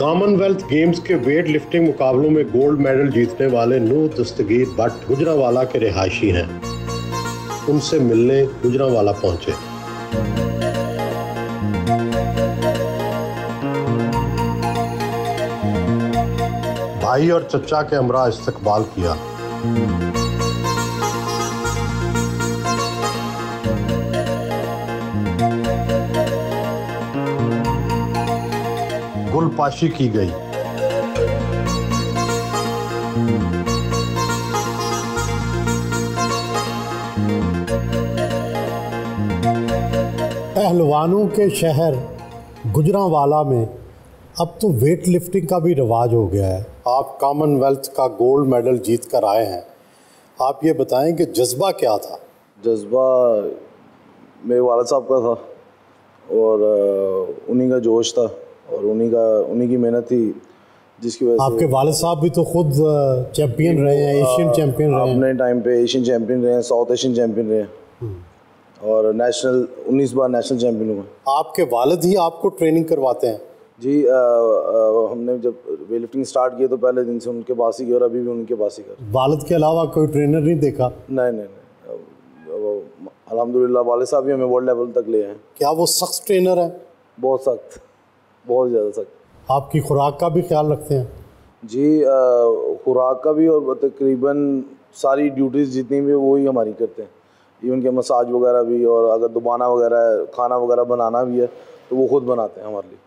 Commonwealth games के weight lifting मुकाबलों में गोल्ड मेडल जीतने वाले नूर दस्तगीर भट्ट गुजरांवाला के रिहायशी हैं। उनसे मिलने गुजरांवाला पहुंचे। भाई और चचा के हमरा इस्तकबाल किया। गुलपाशी की गई। पहलवानों के शहर गुजरांवाला में अब तो वेट लिफ्टिंग का भी रिवाज हो गया है। आप कॉमनवेल्थ का गोल्ड मेडल जीत कर आए हैं। आप ये बताएं कि जज्बा क्या था? जज्बा मेरे वालिद साहब का था और उन्हीं का जोश था और उन्हीं की मेहनत थी, जिसकी वजह से आपके वालिद साहब भी तो खुद चैंपियन रहे हैं, एशियन चैंपियन रहे हैं। अपने टाइम पे एशियन चैंपियन रहे हैं, साउथ एशियन चैंपियन रहे हैं और नेशनल 19 बार नेशनल चैंपियन हुआ। आपके वालिद ही आपको ट्रेनिंग करवाते हैं? जी, हमने जब वेट लिफ्टिंग स्टार्ट किया तो पहले दिन से उनके पास ही किया और अभी भी उनके पास ही कर। वालिद के अलावा कोई ट्रेनर नहीं देखा? नहीं, अल्हम्दुलिल्लाह वालिद साहब भी हमें वर्ल्ड लेवल तक ले आए। क्या वो सख्त ट्रेनर है? बहुत सख्त, बहुत ज़्यादा सख्त। आपकी खुराक का भी ख्याल रखते हैं? जी, खुराक का भी और तकरीबन सारी ड्यूटीज़ जितनी भी वो ही हमारी करते हैं। इवन के मसाज वगैरह भी, और अगर दुबाना वगैरह खाना वगैरह बनाना भी है तो वो खुद बनाते हैं हमारे लिए,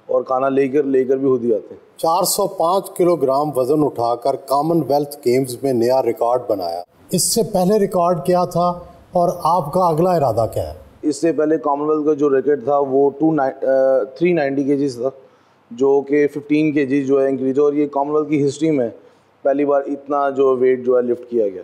और खाना लेकर भी खुद ही आते हैं। 405 किलोग्राम वजन उठाकर कॉमनवेल्थ गेम्स में नया रिकॉर्ड बनाया। इससे पहले रिकॉर्ड क्या था और आपका अगला इरादा क्या है? इससे पहले कॉमनवेल्थ का जो रिकॉर्ड था वो 390 केजीज था, जो कि 15 केजी जो है इंक्रीज, और ये कॉमनवेल्थ की हिस्ट्री में पहली बार इतना जो वेट जो है लिफ्ट किया गया।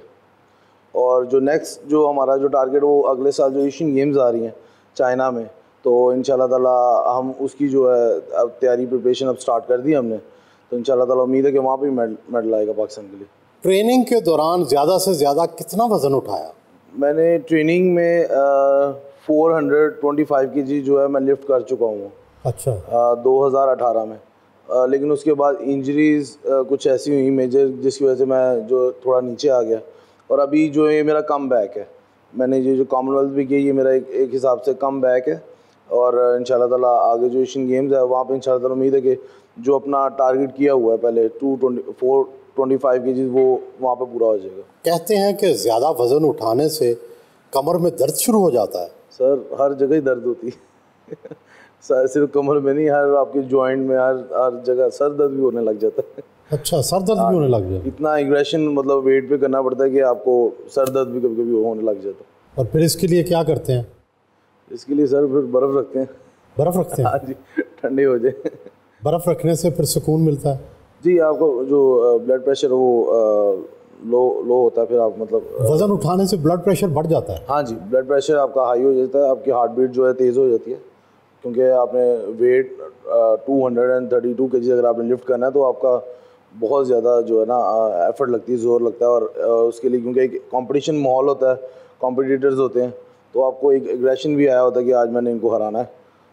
और जो नेक्स्ट जो हमारा जो टारगेट वो अगले साल जो एशियन गेम्स आ रही हैं चाइना में, तो इंशाल्लाह ताला हम उसकी जो है अब तैयारी प्रिपरेशन अब स्टार्ट कर दी हमने, तो इंशाल्लाह ताला उम्मीद है कि वहाँ पे मेडल आएगा पाकिस्तान के लिए। ट्रेनिंग के दौरान ज़्यादा से ज़्यादा कितना वज़न उठाया? मैंने ट्रेनिंग में 425 केजी जो है मैं लिफ्ट कर चुका हूँ। अच्छा। 2018 में, लेकिन उसके बाद इंजरीज़ कुछ ऐसी हुई मेजर, जिसकी वजह से मैं जो थोड़ा नीचे आ गया, और अभी जो ये मेरा कम बैक है। मैंने ये जो कॉमनवेल्थ भी किया, ये मेरा एक हिसाब से कम बैक है, और इंशाल्लाह ताला आगे जो एशियन गेम्स है वहाँ पे इंशाल्लाह ताला उम्मीद है कि जो अपना टारगेट किया हुआ है पहले 425 केजी वो वहाँ पे पूरा हो जाएगा। कहते हैं कि ज़्यादा वज़न उठाने से कमर में दर्द शुरू हो जाता है। सर हर जगह ही दर्द होती है सिर्फ कमर में नहीं, हर आपके जॉइंट में, हर जगह सर दर्द भी होने लग जाता है। अच्छा, सर दर्द भी होने लग जाता है? इतना एग्रेशन मतलब वेट पे करना पड़ता है कि आपको सर दर्द भी कभी कभी होने लग जाता है। और फिर इसके लिए क्या करते हैं? इसके लिए सर फिर बर्फ़ रखते हैं। बर्फ़ रखते हैं? हाँ जी, ठंडे हो जाए। बर्फ़ रखने से फिर सुकून मिलता है? जी, आपको जो ब्लड प्रेशर वो लो होता है, फिर आप मतलब वज़न उठाने से ब्लड प्रेशर बढ़ जाता है? हाँ जी, ब्लड प्रेशर आपका हाई हो जाता है, आपकी हार्ट बीट जो है तेज़ हो जाती है, क्योंकि आपने वेट 232 केजी अगर आपने लिफ्ट करना है तो आपका बहुत ज़्यादा जो है ना एफर्ट लगती है, ज़ोर लगता है, और उसके लिए क्योंकि एक कंपटीशन माहौल होता है, कॉम्पिटिटर्स होते हैं, तो आपको एक एग्रेशन भी आया होता है कि आज मैंने इनको हराना है,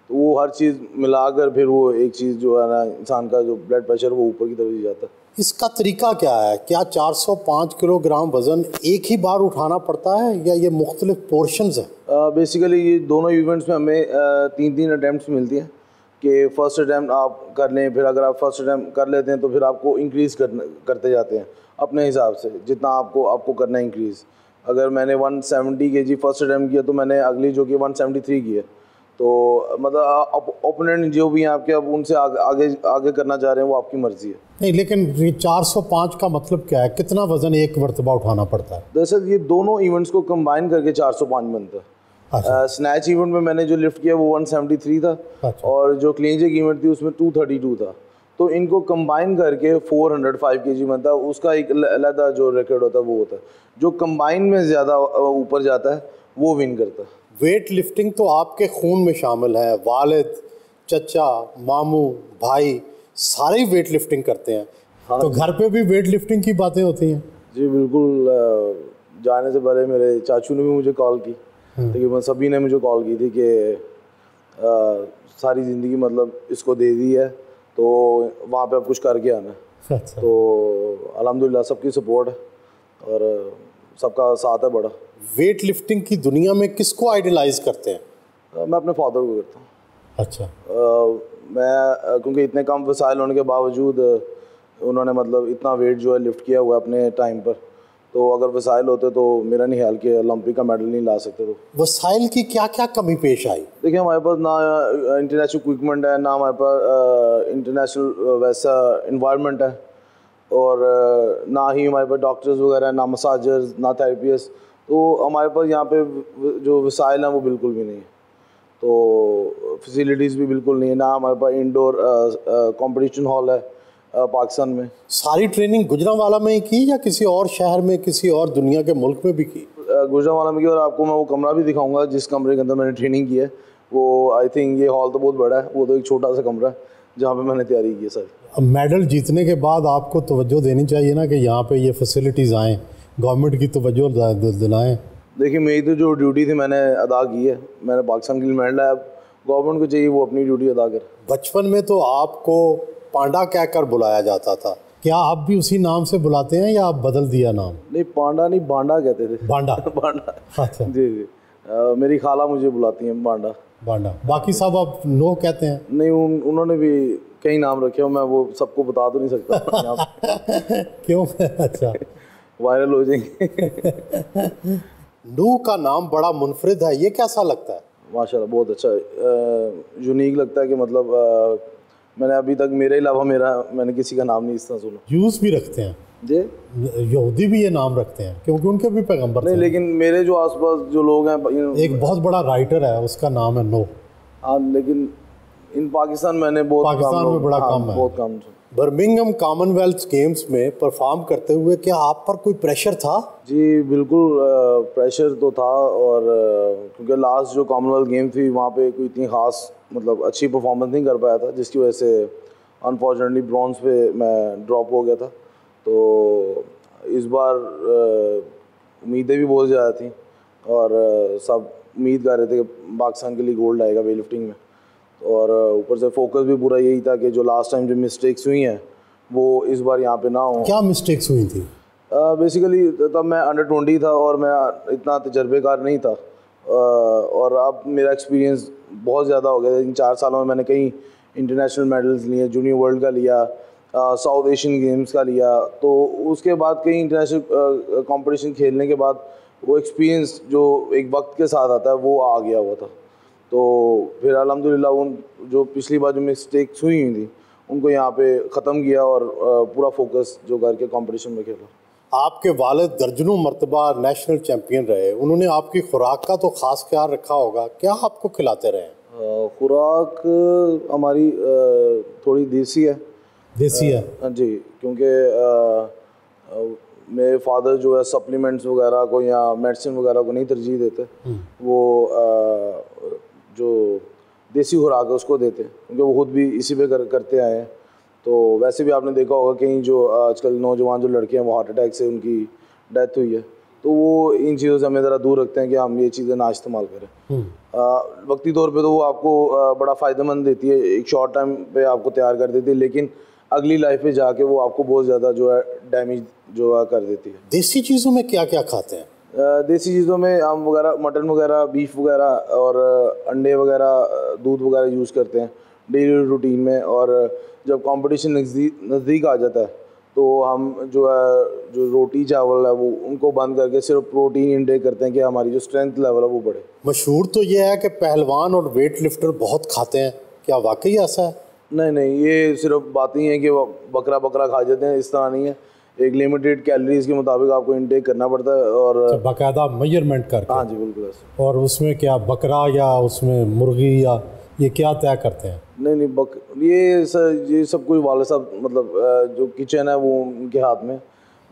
तो वो हर चीज़ मिलाकर फिर वो एक चीज़ जो है ना इंसान का जो ब्लड प्रेशर वो ऊपर की तरफ ही जाता है। इसका तरीका क्या है? क्या 405 किलोग्राम वज़न एक ही बार उठाना पड़ता है या ये मुख्तलिफ पोर्शंस हैं? बेसिकली ये दोनों इवेंट्स में हमें 3 अटैम्प्ट्स मिलती हैं कि फ़र्स्ट अटैम्प्ट आप कर लें, फिर अगर आप फर्स्ट अटैम्प्ट कर लेते हैं तो फिर आपको इंक्रीज़ करते जाते हैं अपने हिसाब से, जितना आपको करना है इंक्रीज़। अगर मैंने 170 केजी फर्स्ट अटैम्प्ट किया तो मैंने अगली जो कि 173 की है, तो मतलब ओपोनेंट जो भी हैं आपके, अब उनसे आगे करना चाह रहे हैं वो आपकी मर्ज़ी है। नहीं, लेकिन ये 405 का मतलब क्या है? कितना वज़न एक मरतबा उठाना पड़ता है? दरअसल ये दोनों इवेंट्स को कंबाइन करके 405 बनता है। अच्छा। स्नैच इवेंट में मैंने जो लिफ्ट किया वो 173 था। अच्छा। और जो क्लीन जेक इवेंट थी उसमें 232 था, तो इनको कंबाइन करके 405 केजी बनता है। उसका एक अलग जो रिकॉर्ड होता है वो होता है, जो कंबाइन में ज़्यादा ऊपर जाता है वो विन करता है। वेट लिफ्टिंग तो आपके खून में शामिल है। वालिद, चचा, मामू, भाई सारे ही वेट लिफ्टिंग करते हैं। हाँ, तो घर पे भी वेट लिफ्टिंग की बातें होती हैं? जी बिल्कुल। जाने से पहले मेरे चाचू ने भी मुझे कॉल की, तकरीबन सभी ने मुझे कॉल की थी कि सारी ज़िंदगी मतलब इसको दे दी है तो वहाँ पे अब कुछ करके आना है। अच्छा। तो अल्हम्दुलिल्लाह सबकी सपोर्ट है और सबका साथ है बड़ा। वेट लिफ्टिंग की दुनिया में किसको आइडलाइज करते हैं? मैं अपने फादर को करता हूँ। अच्छा। मैं क्योंकि इतने कम वसाइल होने के बावजूद उन्होंने मतलब इतना वेट जो है लिफ्ट किया हुआ है अपने टाइम पर, तो अगर वसाइल होते तो मेरा नहीं ख्याल कि ओलंपिक का मेडल नहीं ला सकते। तो वसाइल की क्या क्या कमी पेश आई? देखिए हमारे पास ना इंटरनेशनल इक्विपमेंट है, ना हमारे पास इंटरनेशनल वैसा इन्वायरमेंट है, और ना ही हमारे पास डॉक्टर्स वगैरह, ना मसाजर्स, ना थेरेपिस्ट। तो हमारे पास यहाँ पे जो वसाइल हैं वो बिल्कुल भी नहीं है, तो फैसिलिटीज़ भी बिल्कुल नहीं है, ना हमारे पास इंडोर कंपटीशन हॉल है पाकिस्तान में। सारी ट्रेनिंग गुजरांवाला में ही की या किसी और शहर में, किसी और दुनिया के मुल्क में भी की? गुजरांवाला में की, और आपको मैं वो कमरा भी दिखाऊंगा जिस कमरे के अंदर मैंने ट्रेनिंग की है। वो आई थिंक ये हॉल तो बहुत बड़ा है, वो तो एक छोटा सा कमरा है जहाँ पे मैंने तैयारी की है सर। अब मेडल जीतने के बाद आपको तवज्जो देनी चाहिए ना कि यहाँ पे ये फैसिलिटीज़ आएँ, गवर्नमेंट की तवज्जो दिलाएँ। देखिए मेरी तो जो ड्यूटी थी मैंने अदा की है, मैंने पाकिस्तान के लिए मेडल लाया। गवर्नमेंट को चाहिए वो अपनी ड्यूटी अदा करे। बचपन में तो आपको पांडा कहकर बुलाया जाता था, क्या आप भी उसी नाम से बुलाते हैं या आप बदल दिया नाम? नहीं पांडा नहीं, बांडा कहते थे। बांडा। बांडा। अच्छा। जी जी। मेरी खाला मुझे बुलाती हैं बांडा। बांडा। बाकी सब आप नो कहते हैं? नहीं उन्होंने भी कई नाम रखे हो, मैं वो सबको बता तो नहीं सकता यहाँ पे। क्यों? अच्छा। वायरल हो जाएंगे। नू का नाम बड़ा मुनफरिद है, ये कैसा लगता है? माशाल्लाह बहुत अच्छा, यूनिक लगता है कि मतलब मैंने अभी तक मेरे अलावा मैंने किसी का नाम नहीं इस तरह सुना। यूज भी रखते हैं जी, यहूदी भी ये नाम रखते हैं क्योंकि उनके भी पैगंबर नहीं, थे। लेकिन मेरे जो आसपास जो लोग हैं, एक बहुत बड़ा राइटर है, उसका नाम है नो। हाँ, लेकिन इन पाकिस्तान मैंने बहुत पाकिस्तान में बड़ा कम है। बहुत कम। बर्मिंघम कॉमनवेल्थ गेम्स में परफॉर्म करते हुए क्या आप पर कोई प्रेशर था? जी बिल्कुल, प्रेशर तो था, और क्योंकि लास्ट जो कॉमनवेल्थ गेम थी वहाँ पे कोई इतनी ख़ास मतलब अच्छी परफॉर्मेंस नहीं कर पाया था, जिसकी वजह से अनफॉर्चुनेटली ब्रॉन्ज पे मैं ड्रॉप हो गया था। तो इस बार उम्मीदें भी बहुत ज़्यादा थी, और सब उम्मीद कर रहे थे कि पाकिस्तान के लिए गोल्ड आएगा वेट लिफ्टिंग में, और ऊपर से फोकस भी पूरा यही था कि जो लास्ट टाइम जो मिस्टेक्स हुई हैं वो इस बार यहाँ पे ना हो। क्या मिस्टेक्स हुई थी? बेसिकली तब मैं अंडर 20 था और मैं इतना तजर्बेकार नहीं था, और अब मेरा एक्सपीरियंस बहुत ज़्यादा हो गया। इन 4 सालों में मैंने कई इंटरनेशनल मेडल्स लिए, जूनियर वर्ल्ड का लिया, साउथ एशियन गेम्स का लिया, तो उसके बाद कई इंटरनेशनल कंपटीशन खेलने के बाद वो एक्सपीरियंस जो एक वक्त के साथ आता है वो आ गया हुआ था। तो फिर अल्हम्दुलिल्लाह उन जो पिछली बार जो मिस्टेक्स हुई थी उनको यहाँ पे ख़त्म किया, और पूरा फोकस जो करके कंपटीशन में खेला। आपके वालिद दर्जनों मरतबा नेशनल चैम्पियन रहे, उन्होंने आपकी खुराक का तो ख़ास ख्याल रखा होगा, क्या आपको खिलाते रहे? खुराक हमारी थोड़ी देसी है। देसी है? जी, क्योंकि मेरे फादर जो है सप्लीमेंट्स वगैरह को या मेडिसिन वगैरह को नहीं तरजीह देते, वो जो देसी खुराक है उसको देते हैं, क्योंकि वो खुद भी इसी पे करते आए हैं। तो वैसे भी आपने देखा होगा कहीं जो आजकल नौजवान जो लड़के हैं वो हार्ट अटैक से उनकी डेथ हुई है, तो वो इन चीज़ों से हमें ज़रा दूर रखते हैं कि हम ये चीज़ें ना इस्तेमाल करें। वक्ती तौर पे तो वो आपको बड़ा फ़ायदेमंद देती है, एक शॉर्ट टाइम पे आपको तैयार कर देती है, लेकिन अगली लाइफ में जाके वो आपको बहुत ज़्यादा जो है डैमेज जो है कर देती है। देसी चीज़ों में क्या क्या खाते हैं? देसी चीज़ों में हम वगैरह मटन वगैरह, बीफ वगैरह और अंडे वगैरह, दूध वगैरह यूज़ करते हैं डेली रूटीन में। और जब कंपटीशन नज़दीक आ जाता है तो हम जो है जो रोटी चावल है वो उनको बंद करके सिर्फ प्रोटीन इनटेक करते हैं कि हमारी जो स्ट्रेंथ लेवल है वो बढ़े। मशहूर तो ये है कि पहलवान और वेट लिफ्टर बहुत खाते हैं, क्या वाकई ऐसा है? नहीं, ये सिर्फ बातें ही हैं कि वो बकरा खा जाते हैं, इस तरह नहीं है। एक लिमिटेड कैलोरीज के मुताबिक आपको इनटेक करना पड़ता है, और बाकायदा मेजरमेंट करके। हाँ जी बिल्कुल ऐसे। और उसमें क्या बकरा या उसमें मुर्गी या ये क्या तय करते हैं? नहीं, ये सब कुछ वाले साहब मतलब जो किचन है वो उनके हाथ में,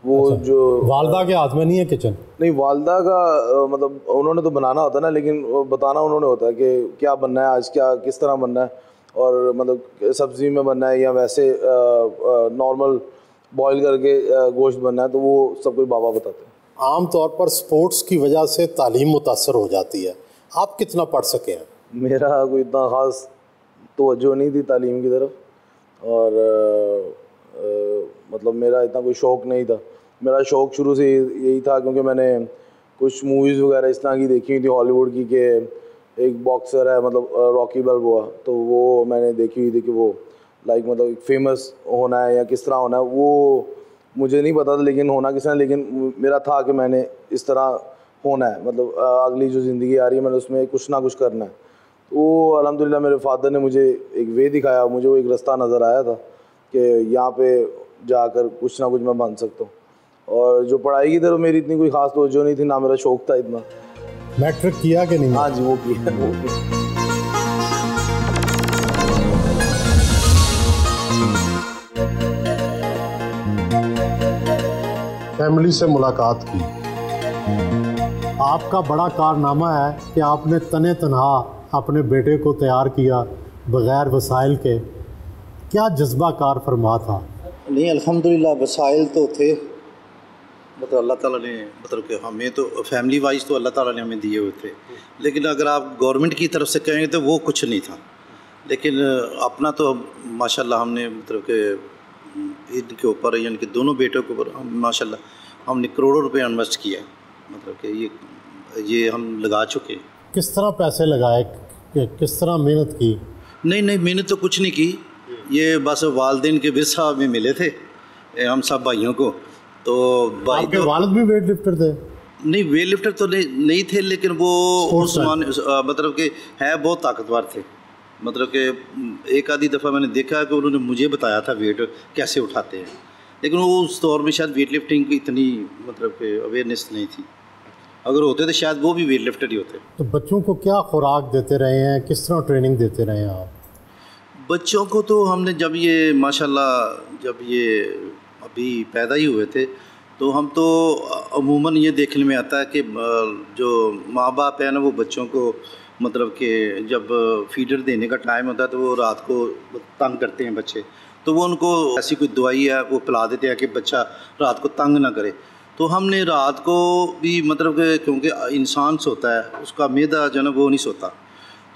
वो अच्छा, जो वालदा के हाथ में नहीं है किचन? नहीं, वालदा का मतलब उन्होंने तो बनाना होता है ना, लेकिन बताना उन्होंने होता है कि क्या बनना है आज, क्या किस तरह बनना है, और मतलब सब्ज़ी में बनना है या वैसे नॉर्मल बॉईल करके गोश्त बनना है, तो वो सब कुछ बाबा बताते हैं। आम तौर पर स्पोर्ट्स की वजह से तालीम मुतासर हो जाती है, आप कितना पढ़ सके हैं? मेरा कोई इतना ख़ास तवज्जो नहीं थी तालीम की तरफ, और मतलब मेरा इतना कोई शौक़ नहीं था। मेरा शौक़ शुरू से यही था क्योंकि मैंने कुछ मूवीज़ वगैरह इस तरह की देखी हुई थी हॉलीवुड की, कि एक बॉक्सर है मतलब रॉकी बल्बोआ, तो वो मैंने देखी हुई थी कि वो लाइक मतलब एक फेमस होना है या किस तरह होना है, वो मुझे नहीं पता था लेकिन होना किस तरह, लेकिन मेरा था कि मैंने इस तरह होना है, मतलब अगली जो ज़िंदगी आ रही है मैंने उसमें कुछ ना कुछ करना है। तो अल्हम्दुलिल्लाह मेरे फादर ने मुझे एक वे दिखाया, मुझे वो एक रास्ता नज़र आया था कि यहाँ पे जाकर कुछ ना कुछ मैं बन सकता हूँ। और जो पढ़ाई की तरफ मेरी इतनी कोई ख़ास तवज्जो नहीं थी, ना मेरा शौक़ था इतना। मैट्रिक किया कि नहीं? हाँ जी, वो किया। फैमिली से मुलाकात की। आपका बड़ा कारनामा है कि आपने तने तनहा अपने बेटे को तैयार किया बग़ैर वसाइल के। क्या जज्बा कार फरमा था? नहीं, अल्हम्दुलिल्लाह वसाइल तो थे, मतलब अल्लाह ताला ने, मतलब कि हमें तो फैमिली वाइज तो अल्लाह ताला ने हमें दिए हुए थे, लेकिन अगर आप गवर्नमेंट की तरफ से कहेंगे तो वो कुछ नहीं था। लेकिन अपना तो माशाल्लाह हमने मतलब कि इनके ऊपर यानी कि दोनों बेटों के ऊपर माशाल्लाह हमने करोड़ों रुपए इन्वेस्ट किया, मतलब कि ये हम लगा चुके हैं। किस तरह पैसे लगाए, किस तरह मेहनत की? नहीं, मेहनत तो कुछ नहीं की, ये बस वालिदैन के विरसा में मिले थे हम सब भाइयों को। तो भाई आपके वालिद भी वेट लिफ्टर थे? नहीं, वेट लिफ्टर तो नहीं थे, लेकिन वो उस मतलब कि है बहुत ताकतवर थे। मतलब कि एक आधी दफ़ा मैंने देखा कि उन्होंने मुझे बताया था वेट कैसे उठाते हैं, लेकिन वो उस दौर में शायद वेट लिफ्टिंग की इतनी मतलब कि अवेयरनेस नहीं थी। अगर होते तो शायद वो भी वेट लिफ्टर ही होते। तो बच्चों को क्या खुराक देते रहे हैं, किस तरह ट्रेनिंग देते रहे हैं आप? बच्चों को तो हमने जब ये माशाल्लाह जब ये अभी पैदा ही हुए थे तो हम तो अमूमन ये देखने में आता है कि जो माँ बाप है ना वो बच्चों को मतलब कि जब फीडर देने का टाइम होता है तो वो रात को तंग करते हैं बच्चे, तो वो उनको ऐसी कोई दवाई है वो पिला देते हैं कि बच्चा रात को तंग ना करे। तो हमने रात को भी मतलब कि क्योंकि इंसान सोता है उसका मैदा जो है ना वो नहीं सोता,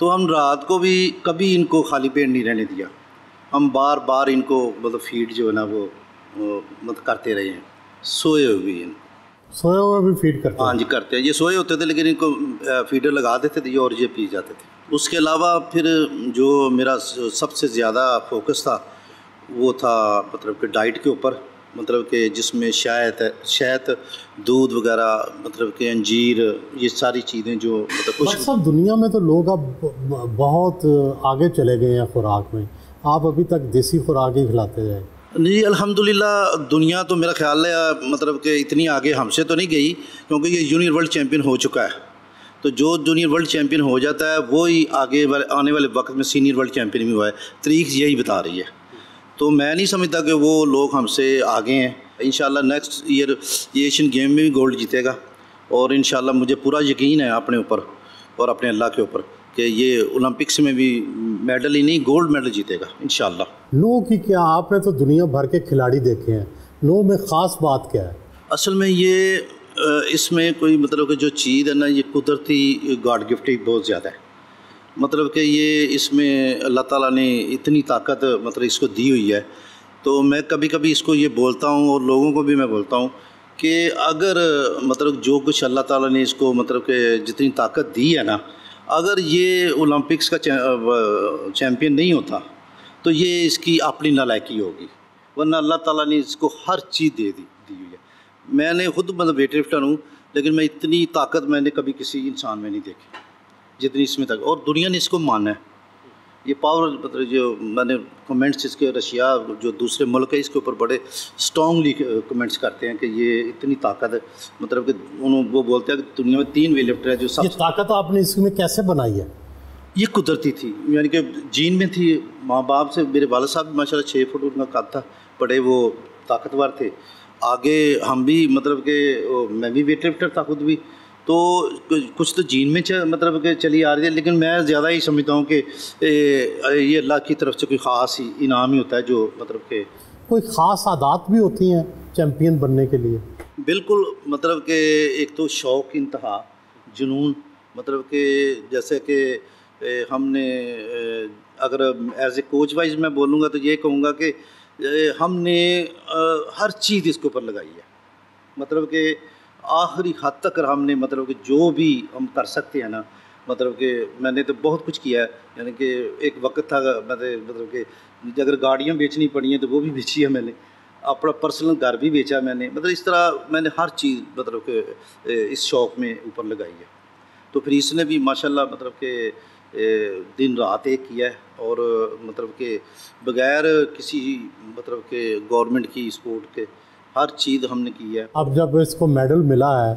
तो हम रात को भी कभी इनको खाली पेट नहीं रहने दिया। हम बार बार इनको मतलब फीड जो है ना वो मतलब करते रहे हैं। सोए हुए भी सोए हुए भी फीड करते हैं? हाँ जी करते हैं, ये सोए होते थे लेकिन इनको फीडर लगा देते थे और ये पी जाते थे। उसके अलावा फिर जो मेरा सबसे ज़्यादा फोकस था वो था मतलब कि डाइट के ऊपर, मतलब कि जिसमें शहद दूध वगैरह मतलब कि अंजीर ये सारी चीज़ें जो मतलब कुछ सब दुनिया में तो लोग अब बहुत आगे चले गए हैं खुराक में, आप अभी तक देसी खुराक ही खिलाते हैं? नहीं, अल्हम्दुलिल्लाह दुनिया तो मेरा ख्याल है मतलब कि इतनी आगे हमसे तो नहीं गई, क्योंकि ये जूनियर वर्ल्ड चैम्पियन हो चुका है। तो जो जूनियर वर्ल्ड चैम्पियन हो जाता है वो ही आगे आने वाले वक्त में सीनियर वर्ल्ड चैम्पियन भी हुआ है, तारीख यही बता रही है। तो मैं नहीं समझता कि वो लोग हमसे आगे हैं। इंशाल्लाह नेक्स्ट ईयर ये एशियन गेम में भी गोल्ड जीतेगा और इंशाल्लाह मुझे पूरा यकीन है अपने ऊपर और अपने अल्लाह के ऊपर कि ये ओलंपिक्स में भी मेडल ही नहीं गोल्ड मेडल जीतेगा इंशाल्लाह। नो की क्या, आपने तो दुनिया भर के खिलाड़ी देखे हैं, नो में ख़ास बात क्या है? असल में ये इसमें कोई मतलब कि जो चीज़ है ना ये कुदरती गॉड गिफ्ट ही बहुत ज़्यादा है। मतलब कि ये इसमें अल्लाह ताला ने इतनी ताकत मतलब इसको दी हुई है। तो मैं कभी कभी इसको ये बोलता हूँ और लोगों को भी मैं बोलता हूँ कि अगर मतलब जो कुछ अल्लाह ताला ने इसको मतलब कि जितनी ताकत दी है ना, अगर ये ओलंपिक्स का चैम्पियन नहीं होता तो ये इसकी अपनी नालायकी होगी, वरना अल्लाह ताला ने इसको हर चीज़ दे दी हुई है। मैंने खुद मतलब वेट लिफ्टर हूँ, लेकिन मैं इतनी ताकत मैंने कभी किसी इंसान में नहीं देखी जितनी इसमें तक, और दुनिया ने इसको माना है। ये पावर मतलब जो मैंने कमेंट्स इसके रशिया जो दूसरे मुल्क है इसके ऊपर बड़े स्ट्रॉन्गली कमेंट्स करते हैं कि ये इतनी ताकत मतलब कि उन्होंने वो बोलते हैं कि दुनिया में 3 वेट लिफ्टर है जो सब। ये ताकत आपने इसमें कैसे बनाई है? ये कुदरती थी, यानी कि जीन में थी, माँ बाप से। मेरे वालिद साहब माशाल्लाह 6 फुट उनका कद था, बड़े वो ताकतवर थे। आगे हम भी मतलब कि मैं भी वेट लिफ्टर था खुद भी, तो कुछ तो जीन में मतलब कि चली आ रही है, लेकिन मैं ज़्यादा ही समझता हूँ कि ये अल्लाह की तरफ से कोई ख़ास ही इनाम ही होता है जो मतलब कि कोई ख़ास आदत भी होती हैं चैम्पियन बनने के लिए? बिल्कुल, मतलब कि एक तो शौक़ इंतहा जुनून, मतलब कि जैसे कि हमने अगर एज ए कोच वाइज मैं बोलूँगा तो ये कहूँगा कि हमने हर चीज़ इसके ऊपर लगाई है, मतलब कि आखिरी हद तक हमने मतलब कि जो भी हम कर सकते हैं ना, मतलब कि मैंने तो बहुत कुछ किया है। यानी कि एक वक्त था मतलब कि अगर गाड़ियाँ बेचनी पड़ी हैं तो वो भी बेची है मैंने, अपना पर्सनल घर भी बेचा मैंने, मतलब इस तरह मैंने हर चीज़ मतलब कि इस शौक़ में ऊपर लगाई है। तो फिर इसने भी माशाल्लाह मतलब कि दिन रात एक किया है, और मतलब कि बग़ैर किसी मतलब कि गवर्नमेंट की सपोर्ट के हर चीज़ हमने की है। अब जब इसको मेडल मिला है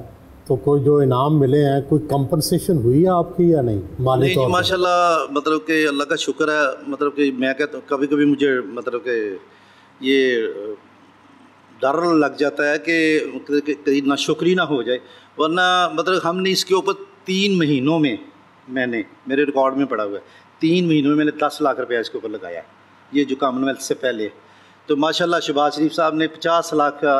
तो कोई जो इनाम मिले हैं, कोई कंपनसेशन हुई है आपकी या नहीं माली नहीं तौर जी, पर? माशाल्लाह मतलब कि अल्लाह का शुक्र है। मतलब कि मैं कहता हूँ कभी कभी मुझे मतलब कि ये डर लग जाता है कि कहीं नाशुक्री ना हो जाए, वरना मतलब हमने इसके ऊपर 3 महीनों में, मैंने मेरे रिकॉर्ड में पड़ा हुआ है, 3 महीनों में मैंने 10 लाख रुपया इसके ऊपर लगाया, ये जो कॉमनवेल्थ से पहले। तो माशाल्लाह शहबाज शरीफ साहब ने 50 लाख का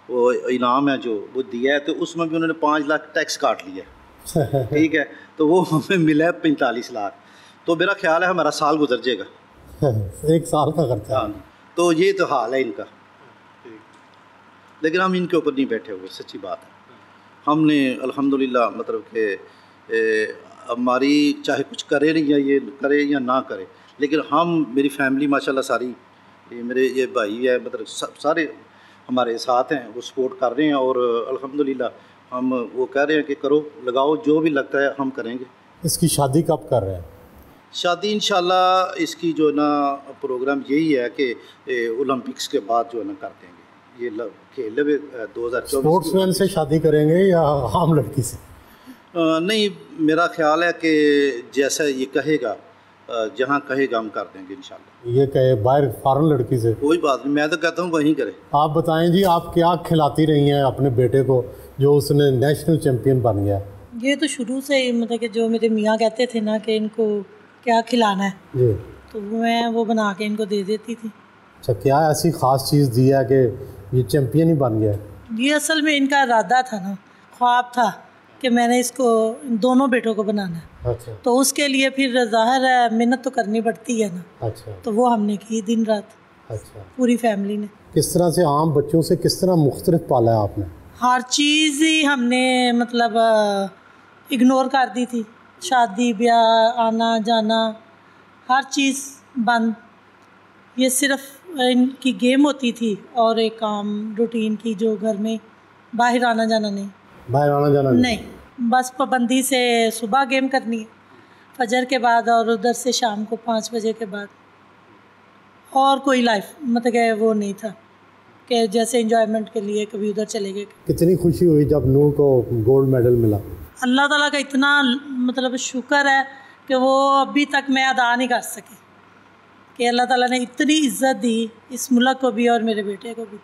वो इनाम है जो वो दिया है, तो उसमें भी उन्होंने 5 लाख टैक्स काट लिया है। ठीक है, तो वो हमें मिला है 45 लाख। तो मेरा ख्याल है हमारा साल गुजर जाएगा। एक साल का खर्चा। हाँ, तो ये तो हाल है इनका, लेकिन हम इनके ऊपर नहीं बैठे हुए, सच्ची बात है। हमने अल्हम्दुलिल्लाह मतलब कि हमारी चाहे कुछ करे नहीं, या ये करे या ना करे, लेकिन हम, मेरी फैमिली माशाल्लाह सारी, ये मेरे ये भाई है, मतलब सारे हमारे साथ हैं, वो सपोर्ट कर रहे हैं, और अल्हम्दुलिल्लाह हम वो कह रहे हैं कि करो, लगाओ, जो भी लगता है हम करेंगे। इसकी शादी कब कर रहे हैं? शादी इंशाल्लाह इसकी जो है ना प्रोग्राम यही है कि ओलंपिक्स के बाद जो है ना कर देंगे, ये खेल 2024। स्पोर्ट्समैन से शादी करेंगे या आम लड़की से? नहीं, मेरा ख्याल है कि जैसा ये कहेगा, जहाँ कहेगा हम कर देंगे इंशाल्लाह। ये कहे बाहर फॉरेन लड़की से? कोई बात नहीं, मैं तो कहता हूँ वहीं करे। आप बताएं जी, आप क्या खिलाती रही हैं अपने बेटे को जो उसने नेशनल चैम्पियन बन गया? ये तो शुरू से ही मतलब कि जो मेरे मियाँ कहते थे ना कि इनको क्या खिलाना है जी, तो मैं वो बना के इनको दे देती थी। अच्छा, क्या ऐसी ख़ास चीज़ दी है कि ये चैम्पियन ही बन गया? ये असल में इनका इरादा था ना, ख्वाब था कि मैंने इसको दोनों बेटों को बनाना है। अच्छा तो उसके लिए फिर ज़ाहिर है मेहनत तो करनी पड़ती है ना, अच्छा तो वो हमने की दिन रात, अच्छा। पूरी फैमिली ने। किस तरह से आम बच्चों से किस तरह मुख्तलिफ पाला है आपने? हर चीज़ ही हमने मतलब इग्नोर कर दी थी, शादी ब्याह आना जाना हर चीज़ बंद। ये सिर्फ इनकी गेम होती थी और एक काम रूटीन की, जो घर में बाहर आना जाना नहीं, बाहर आना जाना नहीं, बस पाबंदी से सुबह गेम करनी है फजर के बाद, और उधर से शाम को 5 बजे के बाद, और कोई लाइफ मतलब कि वो नहीं था कि जैसे एंजॉयमेंट के लिए कभी उधर चले गए। कितनी खुशी हुई जब नूह को गोल्ड मेडल मिला? अल्लाह ताला का इतना मतलब शुक्र है कि वो अभी तक मैं अदा नहीं कर सकी कि अल्लाह ताला ने इतनी इज़्ज़त दी इस मुल्क को भी और मेरे बेटे को भी,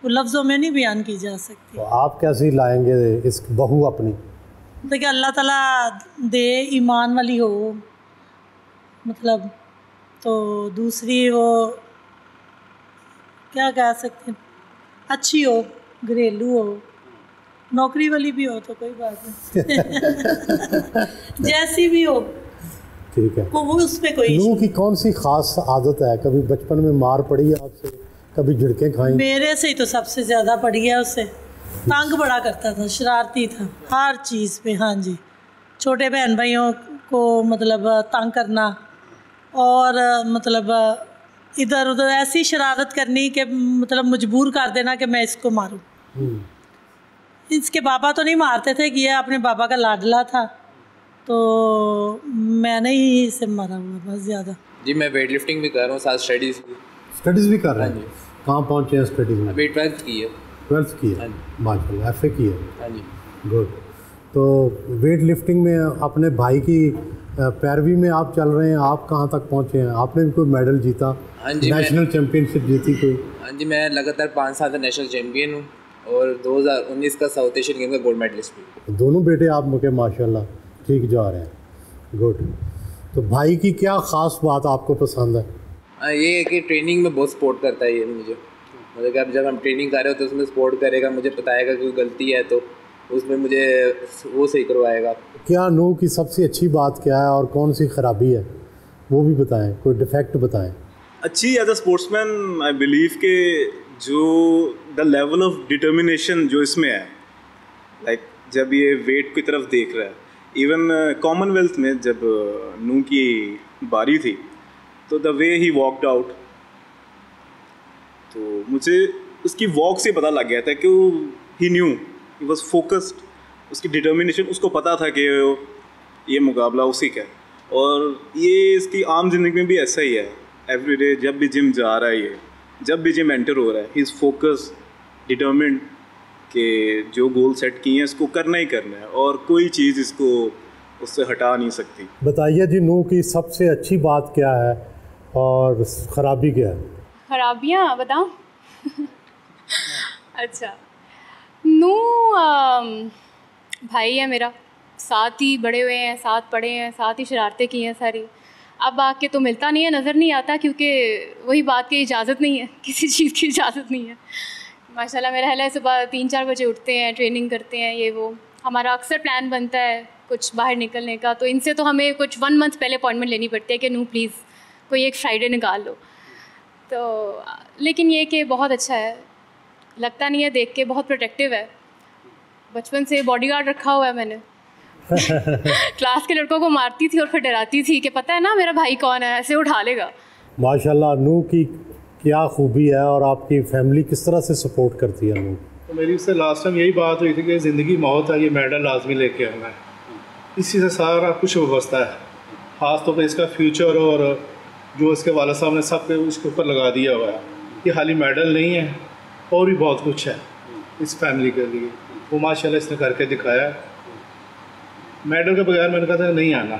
वो लफ्ज़ों में नहीं बयान की जा सकती। तो आप कैसे लाएंगे इस बहू अपनी? देखिए अल्लाह ताला दे ईमान वाली हो, मतलब तो दूसरी वो क्या कह सकते हैं, अच्छी हो, घरेलू हो, नौकरी वाली भी हो तो कोई बात नहीं जैसी भी हो, ठीक है। वो उस पर कोई नूह की कौन सी खास आदत है? कभी बचपन में मार पड़ी है आपसे, कभी झिड़कें खाई? मेरे से ही तो सबसे ज़्यादा पड़ी है, उससे तंग बड़ा करता था, शरारती था हर चीज़ पे। हाँ जी, छोटे बहन भाइयों को मतलब तंग करना, और मतलब इधर उधर ऐसी शरारत करनी कि मतलब मजबूर कर देना कि मैं इसको मारूं। इसके पापा तो नहीं मारते थे कि ये अपने पापा का लाडला था, तो मैंने ही इसे मारा हुआ बस ज़्यादा। जी मैं वेट लिफ्टिंग भी कर रहा हूँ, साथ स्टडीज़ भी। स्टडीज़ भी कर रहे हैं? कहाँ पहुँचे हैं स्टडीज़ में? अभी 12th की है। 12th की है, माशाल्लाह, FA की है। हाँ जी, गुड। तो वेट लिफ्टिंग में अपने भाई की पैरवी में आप चल रहे हैं, आप कहाँ तक पहुँचे हैं? आपने भी कोई मेडल जीता? हाँ जी, नेशनल चैम्पियनशिप जीती कोई? हाँ जी, मैं लगातार 5 साल से नेशनल चैम्पियन हूँ, और 2019 का साउथ एशियन गेम का गोल्ड मेडलिस्ट भी। दोनों बेटे आप मुझे माशाल्लाह ठीक जा रहे हैं, गुड। तो भाई की क्या ख़ास बात आपको पसंद है? हाँ, ये है कि ट्रेनिंग में बहुत सपोर्ट करता है ये मुझे, मतलब कि अब जब हम ट्रेनिंग कर रहे हो तो उसमें सपोर्ट करेगा, मुझे बताएगा कि कोई गलती है तो उसमें मुझे वो सही करवाएगा। क्या नूह की सबसे अच्छी बात क्या है और कौन सी ख़राबी है? वो भी बताएं, कोई डिफेक्ट बताएं। अच्छी as a sportsman I believe के जो द लेवल ऑफ डिटर्मिनेशन जो इसमें है, लाइक जब ये वेट की तरफ देख रहा है, इवन कॉमनवेल्थ में जब नू की बारी थी तो the way he walked out, तो मुझे उसकी वॉक से पता लग गया था कि ही न्यू, ही वॉज फोकस्ड, उसकी डिटर्मिनेशन, उसको पता था कि ये मुकाबला उसी का है। और ये इसकी आम ज़िंदगी में भी ऐसा ही है, एवरीडे जब भी जिम जा रहा है, ये जब भी जिम एंटर हो रहा है, ही इज़ फोकस, डिटर्मिन्ड कि जो गोल सेट किए हैं इसको करना ही करना है और कोई चीज़ इसको उससे हटा नहीं सकती। बताइए जी, नू की सबसे अच्छी बात क्या है और ख़राबी क्या है? खराबियाँ बताऊँ? अच्छा, नू भाई है मेरा, साथ ही बड़े हुए हैं, साथ पढ़े हैं, साथ ही शरारतें की हैं सारी। अब आके तो मिलता नहीं है, नज़र नहीं आता, क्योंकि वही बात की इजाज़त नहीं है, किसी चीज़ की इजाज़त नहीं है। माशाल्लाह मेरा है, सुबह 3-4 बजे उठते हैं, ट्रेनिंग करते हैं, ये वो। हमारा अक्सर प्लान बनता है कुछ बाहर निकलने का, तो इनसे तो हमें कुछ 1 मंथ पहले अपॉइंटमेंट लेनी पड़ती है कि नू प्लीज़ कोई एक फ्राइडे निकाल लो। तो लेकिन ये कि बहुत अच्छा है, लगता नहीं है देख के, बहुत प्रोटेक्टिव है। बचपन से बॉडीगार्ड रखा हुआ है मैंने। क्लास के लड़कों को मारती थी और फिर डराती थी कि पता है ना मेरा भाई कौन है, ऐसे उठा लेगा। माशाल्लाह, नू की क्या खूबी है और आपकी फैमिली किस तरह से सपोर्ट करती है नू? तो मेरी उससे लास्ट टाइम यही बात हुई थी कि ज़िंदगी मौत है, ये मेडल लाजमी लेके आना है, इसी से सारा कुछ व्यवस्था है। ख़ास तौर पर इसका फ्यूचर और जो इसके वाला साहब ने सब पे उसके ऊपर लगा दिया हुआ है। ये खाली मेडल नहीं है, और भी बहुत कुछ है इस फैमिली के लिए, वो माशाल्लाह इसने करके दिखाया। मेडल के बगैर मैंने कहा था नहीं आना,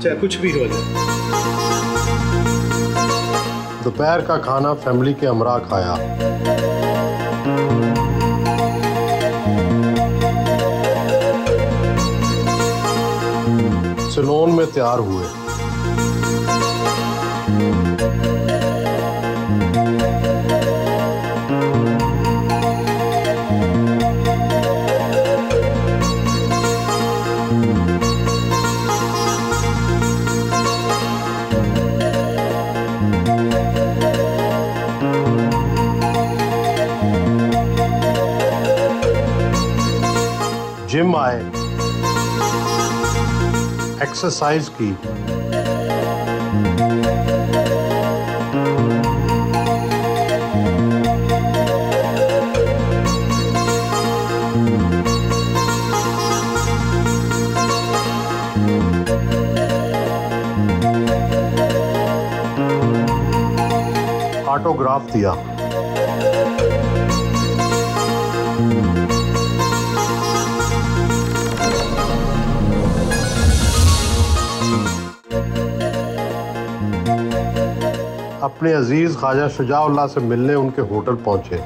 चाहे कुछ भी हो जाए। दोपहर का खाना फैमिली के हमरा खाया। सैलून में तैयार हुए। जिम आए, एक्सरसाइज की, ऑटोग्राफ दिया। अपने अजीज ख्वाजा शुजाउल्लाह से मिलने उनके होटल पहुंचे।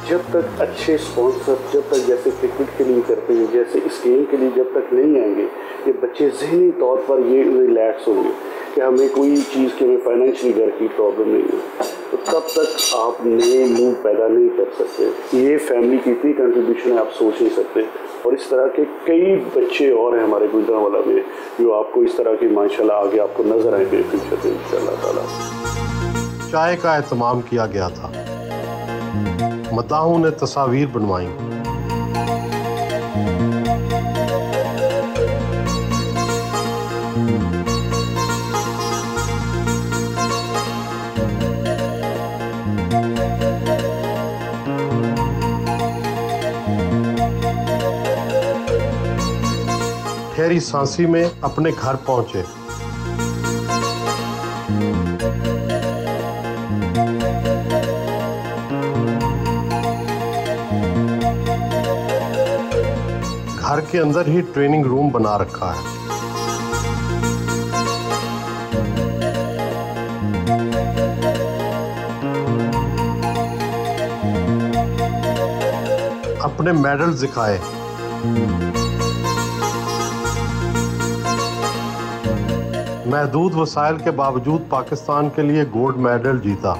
जब तक अच्छे स्पॉन्सर, जब तक जैसे क्रिकेट के लिए करते हैं, जैसे इस गेम के लिए जब तक नहीं आएंगे, ये बच्चे ज़हनी तौर पर ये रिलैक्स होंगे कि हमें कोई चीज़ की, हमें फाइनेंशियली घर की प्रॉब्लम नहीं है, तो तब तक आप नए मूव पैदा नहीं कर सकते। ये फैमिली की इतनी कंट्रीब्यूशन है, आप सोच नहीं सकते। और इस तरह के कई बच्चे और हैं हमारे गुजरांवाला में, जो आपको इस तरह की माशाल्लाह आगे आपको नज़र आएंगे फ्यूचर में इंशाल्लाह ताला। चाय का एहतमाम किया गया था। मदाहों ने तस्वीर बनवाई। ठहरी सांसी में अपने घर पहुंचे। घर के अंदर ही ट्रेनिंग रूम बना रखा है। अपने मेडल्स दिखाए। महदूद वसाइल के बावजूद पाकिस्तान के लिए गोल्ड मेडल जीता।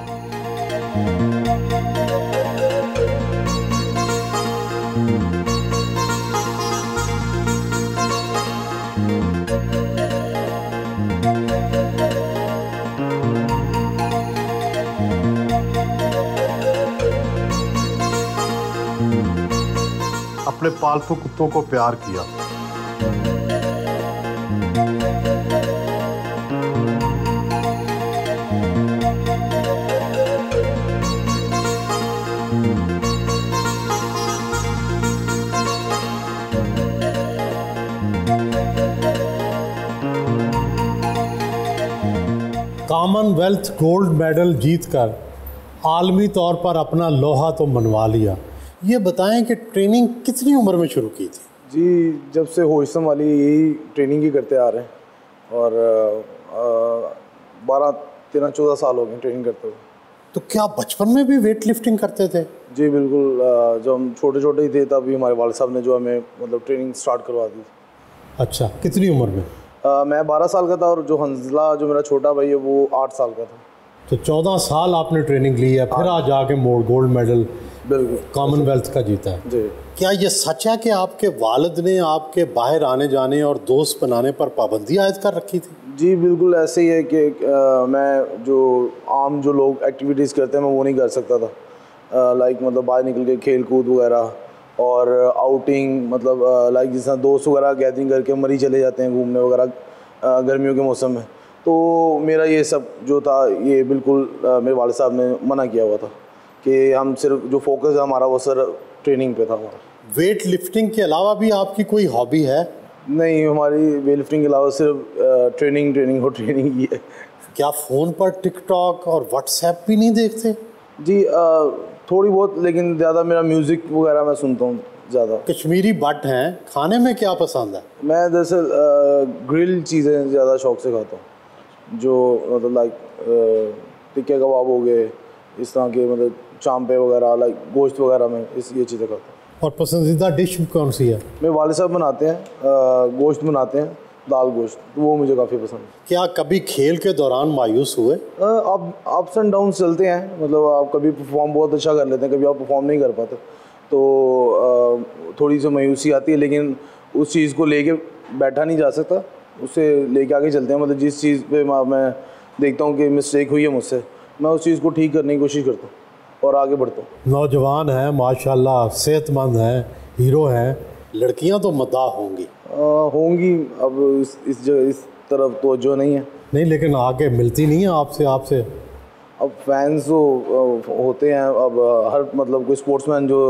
अपने पालतू कुत्तों को प्यार किया। कॉमनवेल्थ गोल्ड मेडल जीतकर आलमी तौर पर अपना लोहा तो मनवा लिया। ये बताएं कि ट्रेनिंग कितनी उम्र में शुरू की थी? जी, जब से होशम वाली यही ट्रेनिंग ही करते आ रहे हैं और 12-13-14 साल हो गए ट्रेनिंग करते हुए। तो क्या बचपन में भी वेट लिफ्टिंग करते थे? जी बिल्कुल, जब हम छोटे छोटे ही थे तब भी हमारे वालिद साहब ने जो हमें मतलब ट्रेनिंग स्टार्ट करवा दी। अच्छा, कितनी उम्र में? मैं 12 साल का था और जो हंजला जो मेरा छोटा भाई है वो 8 साल का था। तो 14 साल आपने ट्रेनिंग ली है, फिर आज आके गोल्ड मेडल बिल्कुल कॉमनवेल्थ का जीता है जी। क्या ये सच है कि आपके वालिद ने आपके बाहर आने जाने और दोस्त बनाने पर पाबंदी आयद कर रखी थी? जी बिल्कुल ऐसे ही है कि मैं जो आम जो लोग एक्टिविटीज़ करते हैं मैं वो नहीं कर सकता था। लाइक मतलब बाहर निकल के खेल कूद वगैरह और आउटिंग, मतलब लाइक जिस तरह दोस्त वगैरह गैदरिंग करके मरी चले जाते हैं घूमने वगैरह गर्मियों के मौसम में। तो मेरा ये सब जो था ये बिल्कुल मेरे वालिद साहब ने मना किया हुआ था कि हम सिर्फ जो फोकस है हमारा वो सर ट्रेनिंग पे था हमारा। वेट लिफ्टिंग के अलावा भी आपकी कोई हॉबी है? नहीं, हमारी वेट लिफ्टिंग के अलावा सिर्फ ट्रेनिंग और ट्रेनिंग ही है। क्या फ़ोन पर टिकटॉक और व्हाट्सएप भी नहीं देखते? जी थोड़ी बहुत, लेकिन ज़्यादा मेरा म्यूज़िक वगैरह मैं सुनता हूँ ज़्यादा। कश्मीरी बट हैं, खाने में क्या पसंद है? मैं दरअसल ग्रिल चीज़ें ज़्यादा शौक से खाता हूँ, जो मतलब लाइक टिक्के कबाब हो गए, इस तरह के मतलब चांपे वगैरह, लाइक गोश्त वगैरह में ये चीज़ें खाता हूँ। और पसंदीदा डिश कौन सी है? मेरे वालिद साहब बनाते हैं, गोश्त बनाते हैं, दाल गोश्त, तो वो मुझे काफ़ी पसंद है। क्या कभी खेल के दौरान मायूस हुए? अब अप्स एंड डाउन चलते हैं, मतलब आप कभी परफॉर्म बहुत अच्छा कर लेते हैं, कभी आप परफॉर्म नहीं कर पाते, तो थोड़ी सी मायूसी आती है, लेकिन उस चीज़ को लेके बैठा नहीं जा सकता, उसे लेके आगे चलते हैं। मतलब जिस चीज़ पे मैं देखता हूँ कि मिस्टेक हुई है मुझसे, मैं उस चीज़ को ठीक करने की कोशिश करता हूँ और आगे बढ़ता हूँ। नौजवान हैं माशाल्लाह, सेहतमंद हैं, हीरो हैं, लड़कियां तो मद्दाह होंगी? होंगी, अब इस तरफ तो जो नहीं है। नहीं, लेकिन आगे मिलती नहीं है आपसे अब फैंस तो होते हैं। अब हर मतलब कोई स्पोर्ट्समैन जो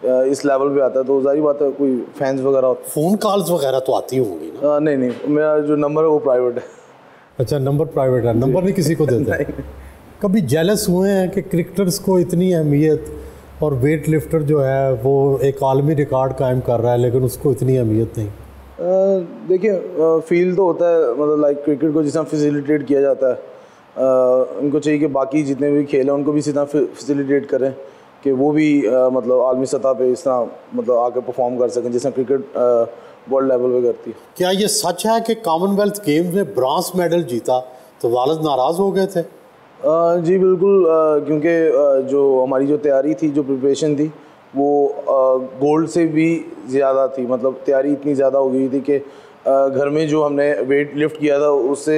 इस लेवल पे आता है तो जाहिर बात है कोई फैंस वगैरह होते हैं। फ़ोन कॉल्स वगैरह तो आती होंगी ना? नहीं, मेरा जो नंबर है वो प्राइवेट है। अच्छा, नंबर प्राइवेट है, नंबर नहीं किसी को देते? कभी जेलस हुए हैं कि क्रिकेटर्स को इतनी अहमियत और वेट लिफ्टर जो है वो एक आलमी रिकॉर्ड कायम कर रहा है लेकिन उसको इतनी अहमियत नहीं? देखिए, फील तो होता है, मतलब लाइक क्रिकेट को जिस तरह फैसिलिटेट किया जाता है, उनको चाहिए कि बाकी जितने भी खेल हैं उनको भी इसी तरह फैसिलिटेट करें कि वो भी मतलब आलमी सतह पे इस तरह मतलब आकर परफॉर्म कर सकें जैसा क्रिकेट वर्ल्ड लेवल पे करती है। क्या ये सच है कि कॉमनवेल्थ गेम्स में ब्रॉन्ज मेडल जीता तो वालिद नाराज़ हो गए थे? जी बिल्कुल, क्योंकि जो हमारी जो तैयारी थी, जो प्रिपरेशन थी, वो गोल्ड से भी ज़्यादा थी। मतलब तैयारी इतनी ज़्यादा हो गई थी कि घर में जो हमने वेट लिफ्ट किया था उससे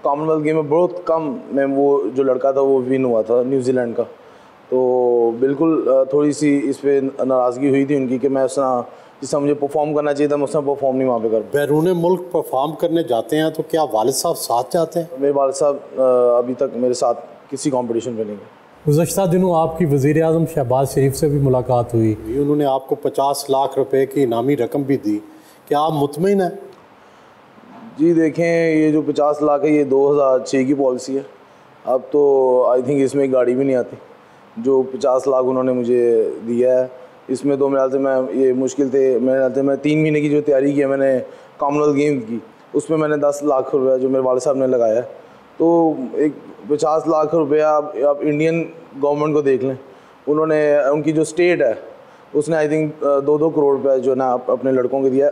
कॉमनवेल्थ गेम में बहुत कम में वो जो लड़का था वो विन हुआ था न्यूजीलैंड का। तो बिल्कुल थोड़ी सी इस पर नाराज़गी हुई थी उनकी कि मैं उस जिससे मुझे परफॉर्म करना चाहिए था मैं उसमें परफॉर्म नहीं वहाँ पे कर। बैरून मुल्क परफॉर्म करने जाते हैं तो क्या वालिद साहब साथ जाते हैं? मेरे वालिद साहब अभी तक मेरे साथ किसी कंपटीशन पे नहीं गए। गुज़श्ता दिनों आपकी वज़ीर आज़म शहबाज शरीफ से भी मुलाकात हुई, उन्होंने आपको 50 लाख रुपए की इनामी रकम भी दी, क्या आप मुतमईन हैं? जी देखें, ये जो 50 लाख है ये 2006 की पॉलिसी है। अब तो आई थिंक इसमें एक गाड़ी भी नहीं आती। जो 50 लाख उन्होंने मुझे दिया है इसमें तो मेरे ख्याल से मैं ये मुश्किल थे, मेरे ख्याल से मैं 3 महीने की जो तैयारी की है मैंने कॉमनवेल्थ गेम्स की, उसमें मैंने 10 लाख रुपया जो मेरे वालिद साहब ने लगाया है। तो एक 50 लाख रुपया आप इंडियन गवर्नमेंट को देख लें, उन्होंने उनकी जो स्टेट है उसने आई थिंक 2-2 करोड़ रुपया जो ना अपने लड़कों को दिया,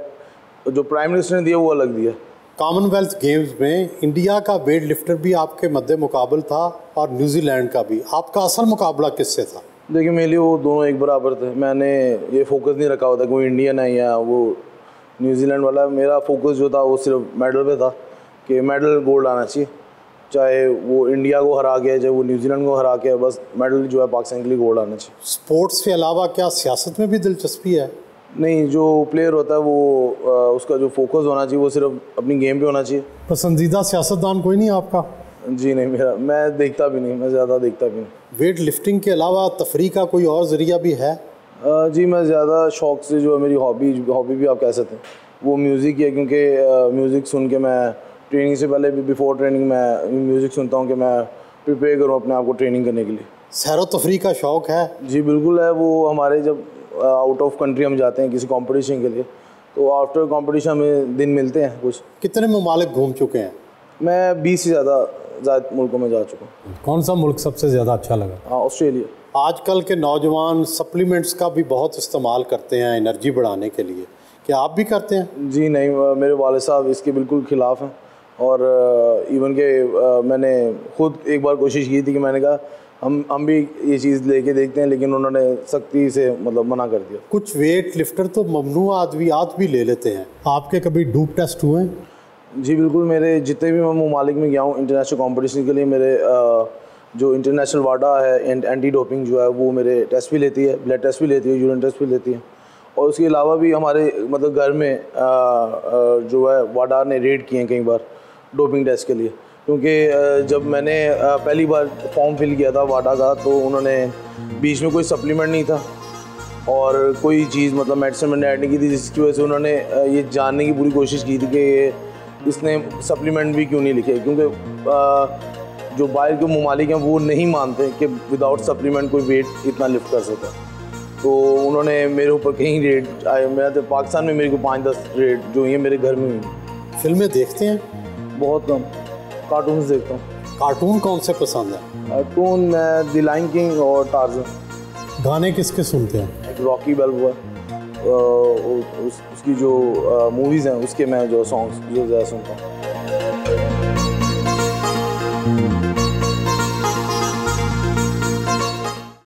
जो प्राइम मिनिस्टर ने दिया वो अलग दिया। कॉमनवेल्थ गेम्स में इंडिया का वेट लिफ्टर भी आपके मद्दे मुकाबल था और न्यूजीलैंड का भी। आपका असल मुकाबला किससे था? देखिए मेरे लिए वो दोनों एक बराबर थे। मैंने ये फोकस नहीं रखा होता कोई इंडियन है या वो न्यूजीलैंड वाला। मेरा फोकस जो था वो सिर्फ मेडल पे था कि मेडल गोल्ड आना चाहिए, चाहे वो इंडिया को हरा के चाहे वो न्यूजीलैंड को हरा के, बस मेडल जो है पाकिस्तान के लिए गोल्ड आना चाहिए। स्पोर्ट्स के अलावा क्या सियासत में भी दिलचस्पी है? नहीं, जो प्लेयर होता है वो उसका जो फोकस होना चाहिए वो सिर्फ अपनी गेम पे होना चाहिए। पसंदीदा सियासतदान कोई नहीं आपका? जी नहीं, मेरा मैं देखता भी नहीं, मैं ज़्यादा देखता भी नहीं। वेट लिफ्टिंग के अलावा तफरीह का कोई और ज़रिया भी है? जी मैं ज़्यादा शौक़ से जो है मेरी हॉबी भी आप कह सकते हैं वो म्यूज़िक है, क्योंकि म्यूज़िक सुन के मैं ट्रेनिंग से पहले भी बिफोर ट्रेनिंग मैं म्यूज़िक सुनता हूँ कि मैं प्रिपेयर करूँ अपने आप को ट्रेनिंग करने के लिए। सैर तफरीह का शौक़ है? जी बिल्कुल है। वो हमारे जब आउट ऑफ कंट्री हम जाते हैं किसी कंपटीशन के लिए तो आफ्टर कंपटीशन हमें दिन मिलते हैं कुछ। कितने ममालिक घूम चुके हैं? मैं 20 से ज़्यादा मुल्कों में जा चुका हूँ। कौन सा मुल्क सबसे ज़्यादा अच्छा लगा? ऑस्ट्रेलिया। आजकल के नौजवान सप्लीमेंट्स का भी बहुत इस्तेमाल करते हैं एनर्जी बढ़ाने के लिए, क्या आप भी करते हैं? जी नहीं, मेरे वाले साहब इसके बिल्कुल ख़िलाफ़ हैं और इवन के मैंने खुद एक बार कोशिश की थी कि मैंने कहा हम भी ये चीज़ लेके देखते हैं, लेकिन उन्होंने सख्ती से मतलब मना कर दिया। कुछ वेट लिफ्टर तो ममनुआ अद्वियात भी ले लेते हैं, आपके कभी डूप टेस्ट हुए? जी बिल्कुल, मेरे जितने भी मैं ममालिक में गया हूँ इंटरनेशनल कंपटीशन के लिए, मेरे जो इंटरनेशनल वाडा है एंटी डोपिंग जो है वो मेरे टेस्ट भी लेती है, ब्लड टेस्ट भी लेती है, यूरिन टेस्ट भी लेती है। और उसके अलावा भी हमारे मतलब घर में जो है वाडा ने रेड किए हैं कई बार डोपिंग टेस्ट के लिए, क्योंकि जब मैंने पहली बार फॉर्म फिल किया था वाडा का तो उन्होंने बीच में कोई सप्लीमेंट नहीं था और कोई चीज़ मतलब मेडिसिन मैंने ऐड नहीं की थी, जिसकी वजह से उन्होंने ये जानने की पूरी कोशिश की थी कि इसने सप्लीमेंट भी क्यों नहीं लिखे, क्योंकि जो बाहर के ममालिक हैं वो नहीं मानते कि विदाउट सप्लीमेंट कोई वेट इतना लिफ्ट कर सकता। तो उन्होंने मेरे ऊपर कहीं रेट आए, मेरा तो पाकिस्तान में मेरे को 5-10 रेट जो हुई हैं मेरे घर में हुई। फिल्में देखते हैं? बहुत कम। कार्टून्स देखता हूँ। कार्टून कौन से पसंद है? कार्टून मैं द लायन किंग और टार्ज़न। गाने किसके सुनते हैं? एक रॉकी बैल्बोआ उसकी जो मूवीज़ हैं उसके मैं जो सॉन्ग्स जो ज़्यादा सुनता हूँ।